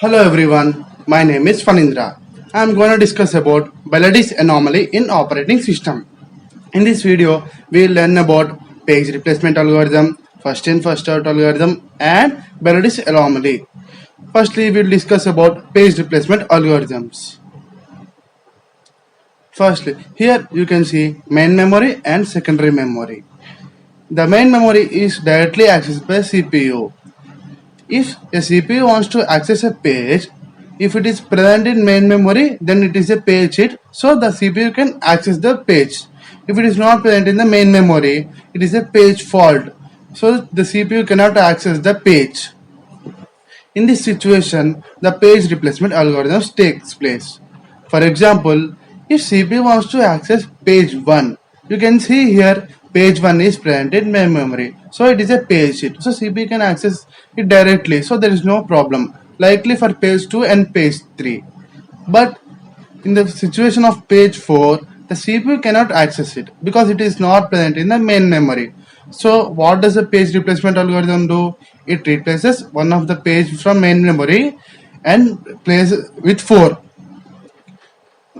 Hello everyone, my name is Fanindra. I am going to discuss about Belady's anomaly in operating system. In this video, we will learn about page replacement algorithm, first in first out algorithm and Belady's anomaly. Firstly, we will discuss about page replacement algorithms. Firstly, here you can see main memory and secondary memory. The main memory is directly accessed by CPU. If a CPU wants to access a page, if it is present in main memory, then it is a page hit, so the CPU can access the page. If it is not present in the main memory, it is a page fault, so the CPU cannot access the page. In this situation, the page replacement algorithm takes place. For example, if CPU wants to access page 1, you can see here page 1 is present in main memory. So it is a page hit. So CPU can access it directly. So there is no problem. Likely for page 2 and page 3. But in the situation of page 4, the CPU cannot access it because it is not present in the main memory. So what does the page replacement algorithm do? It replaces one of the page from main memory and places with 4.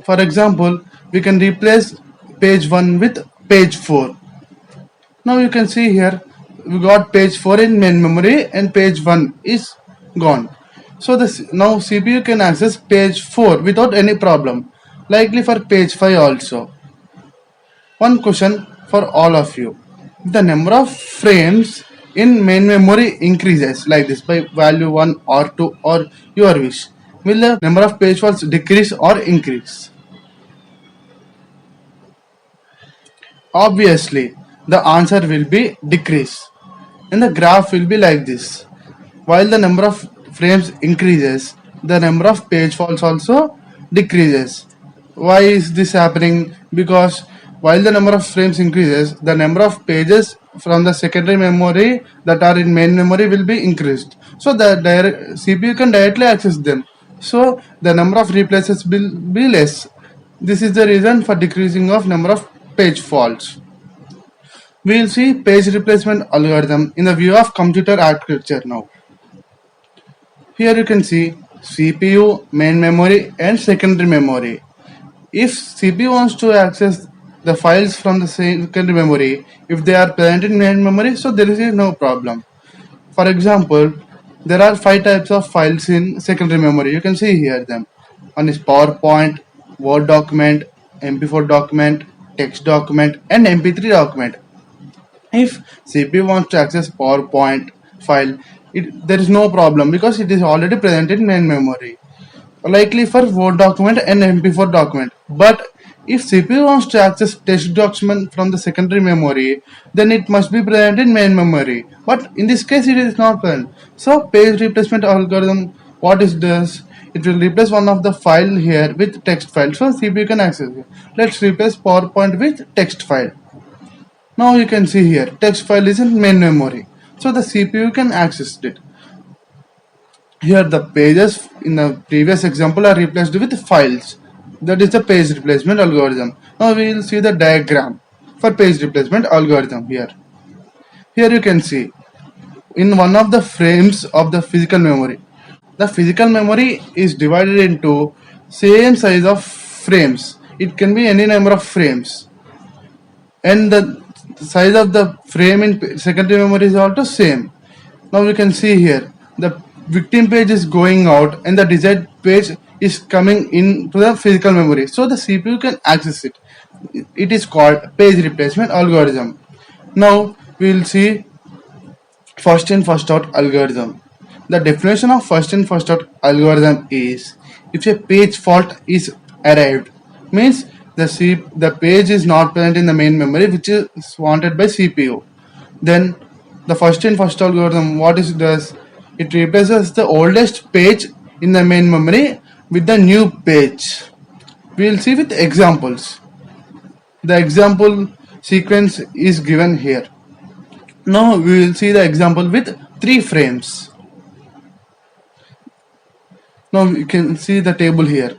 For example, we can replace page 1 with page 4. Now you can see here we got page 4 in main memory and page 1 is gone. So now CPU can access page 4 without any problem. Likely for page 5 also. One question for all of you. The number of frames in main memory increases like this by value 1 or 2 or your wish. Will the number of page faults decrease or increase? Obviously, the answer will be decrease. And the graph will be like this. While the number of frames increases, the number of page faults also decreases. Why is this happening? Because while the number of frames increases, the number of pages from the secondary memory that are in main memory will be increased. So the CPU can directly access them. So the number of replaces will be less. This is the reason for decreasing of number of page faults. We will see page replacement algorithm in the view of computer architecture now. Here you can see CPU, main memory and secondary memory. If CPU wants to access the files from the secondary memory, if they are present in main memory, so there is no problem. For example, there are 5 types of files in secondary memory. You can see here them. One is PowerPoint, Word document, MP4 document, text document and MP3 document. If CPU wants to access PowerPoint file, there is no problem because it is already present in main memory. Likely for Word document and MP4 document. But if CPU wants to access text document from the secondary memory, then it must be present in main memory. But in this case, it is not present. So page replacement algorithm, what it does? It will replace one of the file here with text file. So CPU can access it. Let's replace PowerPoint with text file. Now you can see here text file is in main memory, so the CPU can access it. Here the pages in the previous example are replaced with files. That is the page replacement algorithm. Now we will see the diagram for page replacement algorithm here. Here you can see in one of the frames of the physical memory. The physical memory is divided into same size of frames. It can be any number of frames. And the size of the frame in secondary memory is also same. Now you can see here the victim page is going out and the desired page is coming into the physical memory, so the CPU can access it. It is called page replacement algorithm. Now we will see first in first out algorithm. The definition of first in first out algorithm is if a page fault is arrived, means the page is not present in the main memory which is wanted by CPU. Then the first in first out algorithm, what it does? It replaces the oldest page in the main memory with the new page. We will see with examples. The example sequence is given here. Now we will see the example with 3 frames. Now you can see the table here.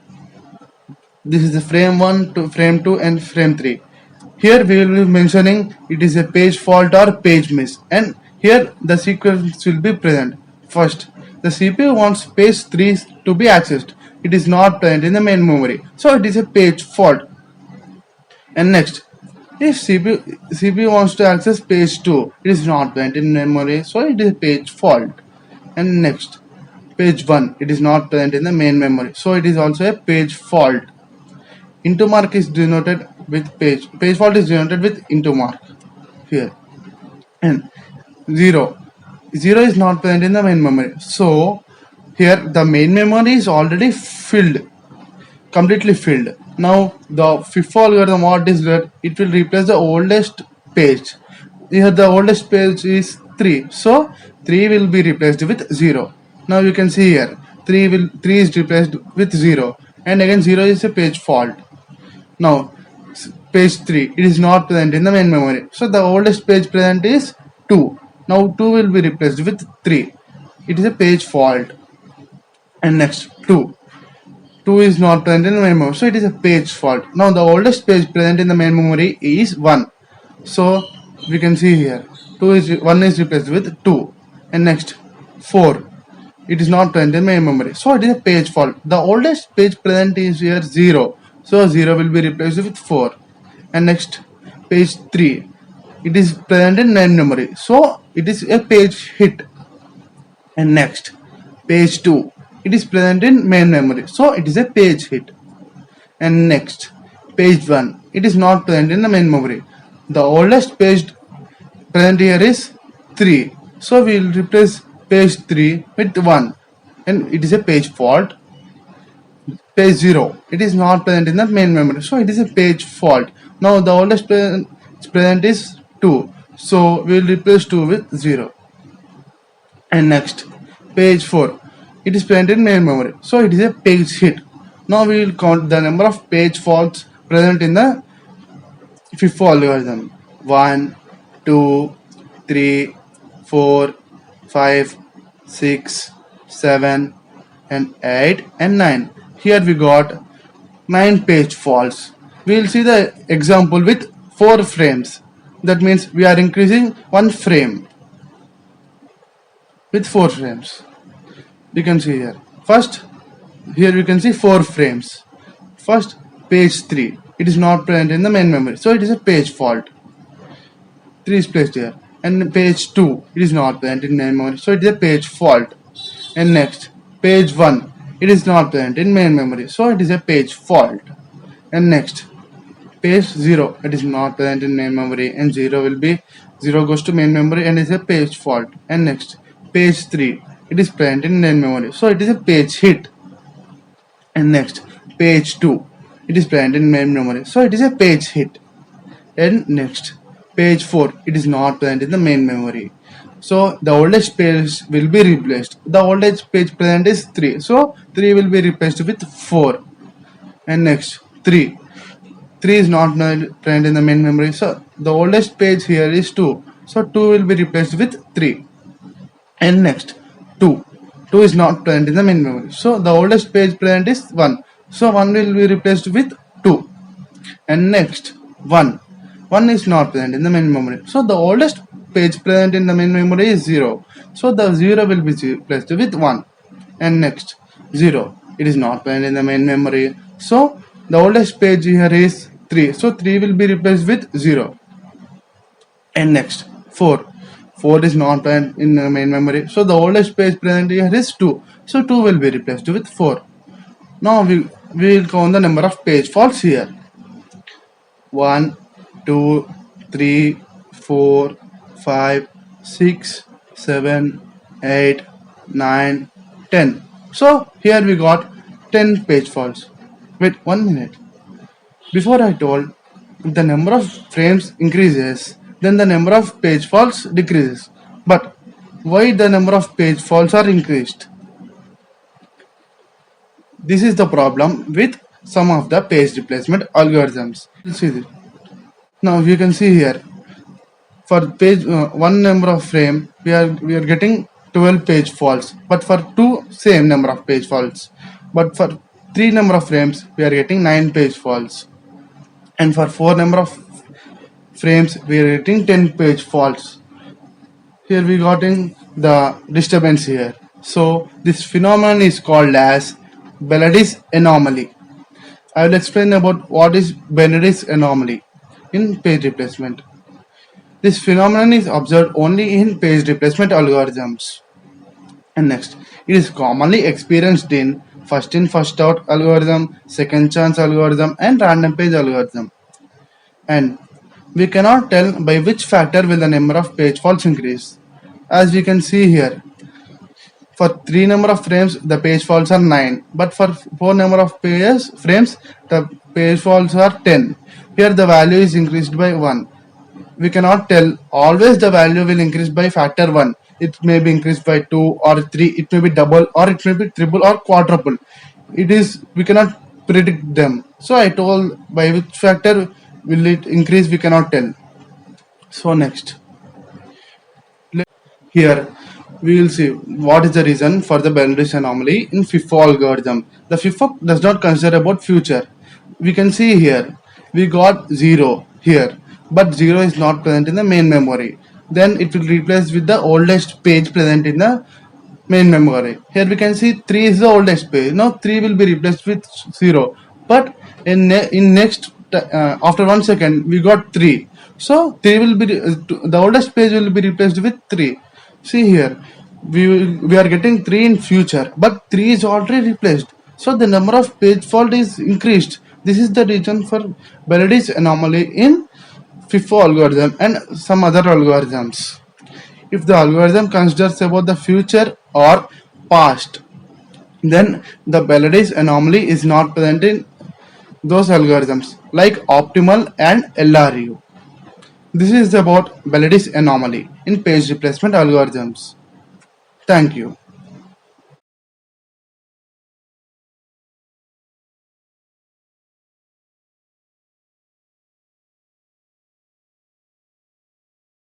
This is the frame 1 to frame 2 and frame 3. Here we will be mentioning it is a page fault or page miss, and here the sequence will be present. First, The CPU wants page 3 to be accessed. It is not present in the main memory. So it is a page fault. And next, if CPU wants to access page 2, it is not present in memory, so it is a page fault. And next, page 1, it is not present in the main memory, so it is also a page fault. Into mark is denoted with page fault is denoted with into mark here. And 0 is not present in the main memory, so here the main memory is already filled, completely filled. Now the FIFO algorithm, what is that? It will replace the oldest page. Here the oldest page is 3, so 3 will be replaced with 0. Now you can see here 3 is replaced with 0, and again 0 is a page fault. Now page 3, it is not present in the main memory, so the oldest page present is 2. Now 2 will be replaced with 3. It is a page fault. And next 2 is not present in the main memory, so it is a page fault. Now the oldest page present in the main memory is 1, so we can see here 1 is replaced with 2. And next 4, it is not present in main memory, so it is a page fault. The oldest page present is here 0, so 0 will be replaced with 4. And next page 3, it is present in main memory, so it is a page hit. And next page 2, it is present in main memory, so it is a page hit. And next page 1, it is not present in the main memory. The oldest page present here is 3, so we will replace page 3 with 1, and it is a page fault. Page 0, it is not present in the main memory, so it is a page fault. Now the oldest present is 2, so we will replace 2 with 0. And next page 4, it is present in main memory, so it is a page hit. Now we will count the number of page faults present in the FIFO algorithm. 1, 2, 3, 4, 5, 6, 7, and 8, and 9. Here we got 9 page faults. We will see the example with 4 frames. That means we are increasing 1 frame with 4 frames. You can see here. First, here we can see 4 frames. First, page 3. It is not present in the main memory, so it is a page fault. 3 is placed here. And page 2, it is not present in main memory, so it is a page fault. And next, page 1, it is not present in main memory, so it is a page fault. And next, page 0, it is not present in main memory, and 0 goes to main memory and is a page fault. And next, page 3, it is present in main memory, so it is a page hit. And next, page 2, it is present in main memory, so it is a page hit. And next, page 4, it is not present in the main memory, so the oldest page will be replaced. The oldest page present is 3, so 3 will be replaced with 4. And next, 3 is not present in the main memory, so the oldest page here is 2, so 2 will be replaced with 3. And next, 2 is not present in the main memory, so the oldest page present is 1, so 1 will be replaced with 2. And next, 1 is not present in the main memory, so the oldest page present in the main memory is 0, so the 0 will be replaced with 1. And next, 0, it is not present in the main memory, so the oldest page here is 3, so 3 will be replaced with 0. And next, 4 is not present in the main memory, so the oldest page present here is 2, so 2 will be replaced with 4. Now we will count the number of page faults here. 1, 2, 3, 4, 5, 6, 7, 8, 9, 10. So here we got 10 page faults. Wait 1 minute. Before I told, if the number of frames increases, then the number of page faults decreases. But why the number of page faults are increased? This is the problem with some of the page replacement algorithms. Let's see this. Now you can see here, for page 1 number of frame, we are getting 12 page faults, but for 2 same number of page faults. But for 3 number of frames, we are getting 9 page faults, and for 4 number of frames, we are getting 10 page faults. Here we got in the disturbance here. So this phenomenon is called as Benedict's anomaly. I will explain about what is Benedict's anomaly in page replacement. This phenomenon is observed only in page replacement algorithms. And next, it is commonly experienced in first out algorithm, second chance algorithm, and random page algorithm. And we cannot tell by which factor will the number of page faults increase. As we can see here, for 3 number of frames the page faults are 9, but for 4 number of frames the page faults are 10. Here the value is increased by 1. We cannot tell always the value will increase by factor 1. It may be increased by 2 or 3, it may be double or it may be triple or quadruple. It is, we cannot predict them. So I told by which factor will it increase, we cannot tell. So next, here we will see what is the reason for the Benedict's anomaly in FIFO algorithm. The FIFO does not consider about future. We can see here we got 0 here, but 0 is not present in the main memory. Then it will replace with the oldest page present in the main memory. Here we can see 3 is the oldest page. Now 3 will be replaced with 0, but in next after 1 second we got 3. So 3 will be the oldest page will be replaced with 3. See here, we are getting 3 in future, but 3 is already replaced. So the number of page fault is increased. This is the reason for Benedict's anomaly in FIFO algorithm and some other algorithms. If the algorithm considers about the future or past, then the Benedict's anomaly is not present in those algorithms like optimal and LRU. This is about Benedict's anomaly in page replacement algorithms. Thank you.